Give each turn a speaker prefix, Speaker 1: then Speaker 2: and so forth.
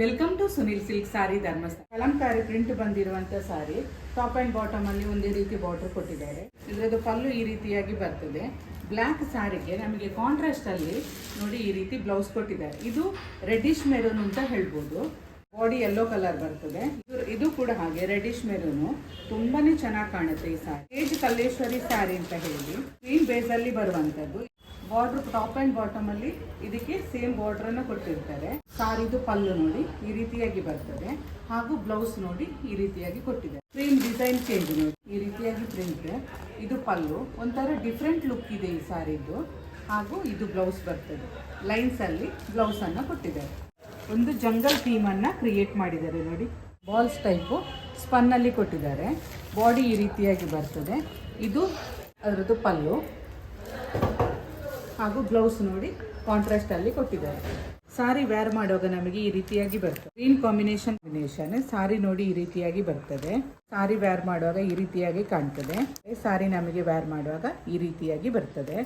Speaker 1: Welcome to Sunil silk sari Dharmasthala. Kalamkari print ಬಂದಿರುವಂತ sari, top and bottom ಅಲ್ಲಿ ಒಂದೇ ರೀತಿ ಬಾರ್ಡರ್ ಕೊಟ್ಟಿದ್ದಾರೆ. ಇದರದ್ದು ಪಲ್ಲು ಈ ರೀತಿಯಾಗಿ ಬರ್ತದೆ. ಬ್ಲ್ಯಾಕ್ ಸಾರಿಗೆ ನಮಗೆ ಕಾಂಟ್ರಾಸ್ಟ್ ಅಲ್ಲಿ ನೋಡಿ ಈ ರೀತಿ ಬ್ಲೌಸ್ ಕೊಟ್ಟಿದ್ದಾರೆ. ಇದು ರೆಡ್ಡಿಶ್ ಮೆರೂನ್ ಅಂತ ಹೇಳ್ಬೋದು. ಬಾಡಿ ಯೆಲ್ಲೋ ಕಲರ್ ಬರ್ತದೆ. ಇದು ಕೂಡ ಹಾಗೆ ರೆಡ್ಡಿಶ್ ಮೆರೂನು, ತುಂಬಾನೇ ಚೆನ್ನಾಗಿ ಕಾಣುತ್ತೆ ಈ ಸಾರಿ. ತೇಜ್ ಕಲ್ಲೇಶ್ವರಿ ಸಾರಿ ಅಂತ ಹೇಳಿ ಗ್ರೀನ್ ಬೇಸ್ ಅಲ್ಲಿ ಬರುವಂತದ್ದು. ಬಾರ್ಡರ್ ಟಾಪ್ ಅಂಡ್ ಬಾಟಮ್ ಅಲ್ಲಿ ಇದಕ್ಕೆ ಸೇಮ್ ಬಾರ್ಡರ್ ಅನ್ನು ಕೊಟ್ಟಿರ್ತಾರೆ. ಸಾರಿದು ಪಲ್ಲು ನೋಡಿ ಈ ರೀತಿಯಾಗಿ ಬರ್ತದೆ, ಹಾಗೂ ಬ್ಲೌಸ್ ನೋಡಿ ಈ ರೀತಿಯಾಗಿ ಕೊಟ್ಟಿದೆ. ಪ್ರಿಂಟ್ ಡಿಸೈನ್ ಚೇಂಜ್ ನೋಡಿ ಈ ರೀತಿಯಾಗಿ ಪ್ರಿಂಟ್. ಇದು ಪಲ್ಲು, ಒಂಥರ ಡಿಫ್ರೆಂಟ್ ಲುಕ್ ಇದೆ ಈ ಸಾರಿದು. ಹಾಗೂ ಇದು ಬ್ಲೌಸ್ ಬರ್ತದೆ, ಲೈನ್ಸ್ ಅಲ್ಲಿ ಬ್ಲೌಸ್ ಅನ್ನ ಕೊಟ್ಟಿದ್ದಾರೆ. ಒಂದು ಜಂಗಲ್ ಥೀಮ್ ಅನ್ನ ಕ್ರಿಯೇಟ್ ಮಾಡಿದ್ದಾರೆ ನೋಡಿ. ಬಾಲ್ಸ್ ಟೈಪು ಸ್ಪನ್ ಅಲ್ಲಿ ಕೊಟ್ಟಿದ್ದಾರೆ. ಬಾಡಿ ಈ ರೀತಿಯಾಗಿ ಬರ್ತದೆ. ಇದು ಅದರದ್ದು ಪಲ್ಲು, ಹಾಗೂ ಬ್ಲೌಸ್ ನೋಡಿ ಕಾಂಟ್ರಾಸ್ಟ್ ಅಲ್ಲಿ ಕೊಟ್ಟಿದ್ದಾರೆ. ಸಾರಿ ವೇರ್ ಮಾಡುವಾಗ ನಮಗೆ ಈ ರೀತಿಯಾಗಿ ಬರ್ತದೆ. ಗ್ರೀನ್ ಕಾಂಬಿನೇಷನ್ ಸಾರಿ ನೋಡಿ ಈ ರೀತಿಯಾಗಿ ಬರ್ತದೆ. ಸಾರಿ ವೇರ್ ಮಾಡುವಾಗ ಈ ರೀತಿಯಾಗಿ ಕಾಣ್ತದೆ. ಸಾರಿ ನಮಗೆ ವೇರ್ ಮಾಡುವಾಗ ಈ ರೀತಿಯಾಗಿ ಬರ್ತದೆ.